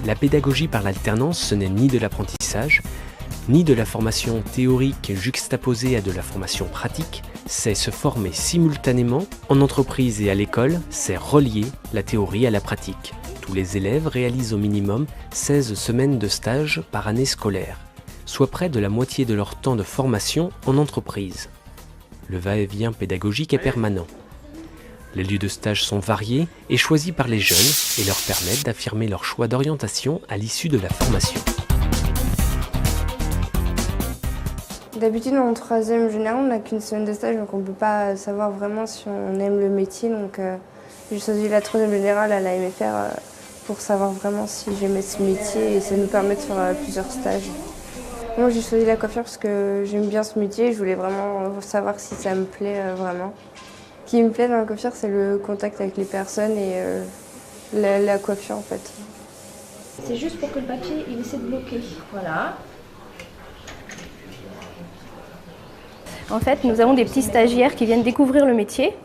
La pédagogie par l'alternance, ce n'est ni de l'apprentissage, ni de la formation théorique juxtaposée à de la formation pratique, c'est se former simultanément en entreprise et à l'école, c'est relier la théorie à la pratique. Tous les élèves réalisent au minimum 16 semaines de stage par année scolaire, soit près de la moitié de leur temps de formation en entreprise. Le va-et-vient pédagogique est permanent. Les lieux de stage sont variés et choisis par les jeunes et leur permettent d'affirmer leur choix d'orientation à l'issue de la formation. D'habitude, en troisième général, on n'a qu'une semaine de stage, donc on ne peut pas savoir vraiment si on aime le métier. Donc j'ai choisi la troisième générale à la MFR pour savoir vraiment si j'aimais ce métier et ça nous permet de faire plusieurs stages. Moi, j'ai choisi la coiffure parce que j'aime bien ce métier et je voulais vraiment savoir si ça me plaît vraiment. Ce qui me plaît dans la coiffure, c'est le contact avec les personnes et la coiffure en fait. C'est juste pour que le papier il essaie de bloquer. Voilà. En fait, nous avons des petits stagiaires qui viennent découvrir le métier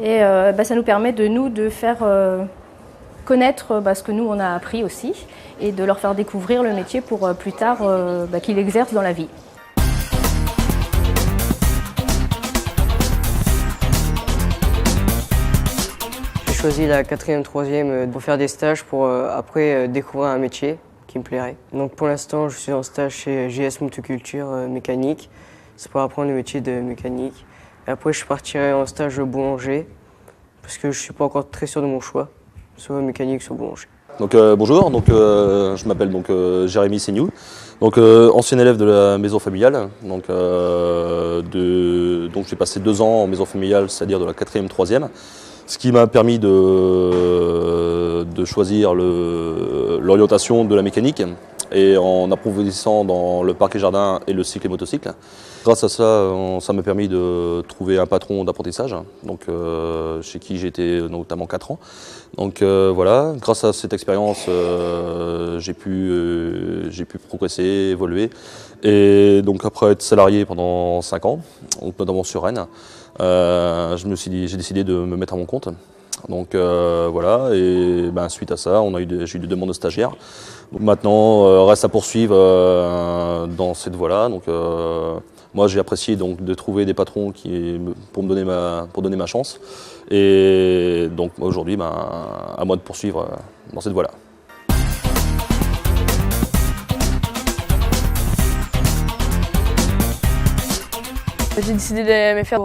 et ça nous permet de faire connaître ce que nous on a appris aussi et de leur faire découvrir le métier pour plus tard qu'ils l'exercent dans la vie. J'ai choisi la 4e, 3e pour faire des stages pour après découvrir un métier qui me plairait. Donc pour l'instant, je suis en stage chez JS Motoculture mécanique. C'est pour apprendre le métier de mécanique. Et après, je partirai en stage boulanger parce que je ne suis pas encore très sûr de mon choix, soit mécanique, soit boulanger. Donc bonjour, je m'appelle Jérémy Seignou, ancien élève de la maison familiale. Donc j'ai passé 2 ans en maison familiale, c'est-à-dire de la 4e, 3e, ce qui m'a permis de choisir l'orientation de la mécanique et en approfondissant dans le parc et jardin et le cycle et motocycle. Grâce à ça, ça m'a permis de trouver un patron d'apprentissage, chez qui j'ai été notamment 4 ans. Voilà, grâce à cette expérience, j'ai pu progresser, évoluer. Et donc après être salarié pendant 5 ans, notamment sur Rennes, j'ai décidé de me mettre à mon compte. Voilà, et suite à ça, j'ai eu des demandes de stagiaires. Donc maintenant, reste à poursuivre dans cette voie-là. Moi, j'ai apprécié de trouver des patrons pour donner ma chance. Et donc aujourd'hui, à moi de poursuivre dans cette voie-là. J'ai décidé d'aller me faire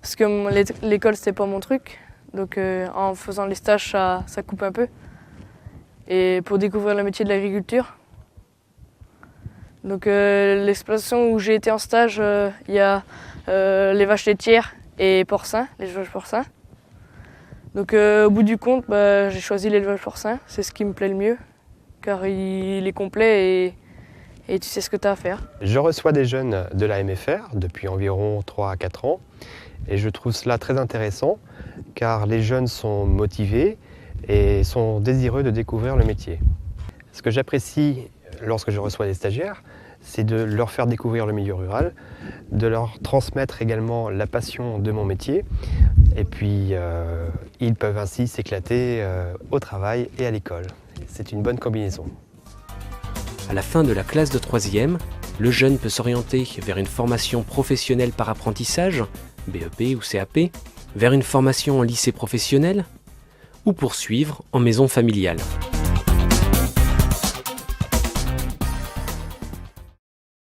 parce que l'école c'était pas mon truc. Donc en faisant les stages, ça coupe un peu. Et pour découvrir le métier de l'agriculture. Donc l'exploitation où j'ai été en stage, il y a les vaches laitières et porcins, l'élevage porcin. Donc au bout du compte, j'ai choisi l'élevage porcin, c'est ce qui me plaît le mieux, car il est complet et tu sais ce que tu as à faire. Je reçois des jeunes de la MFR depuis environ 3 à 4 ans et je trouve cela très intéressant car les jeunes sont motivés et sont désireux de découvrir le métier. Ce que j'apprécie lorsque je reçois des stagiaires, c'est de leur faire découvrir le milieu rural, de leur transmettre également la passion de mon métier et puis ils peuvent ainsi s'éclater au travail et à l'école. C'est une bonne combinaison. À la fin de la classe de 3e, le jeune peut s'orienter vers une formation professionnelle par apprentissage, BEP ou CAP, vers une formation en lycée professionnel ou poursuivre en maison familiale.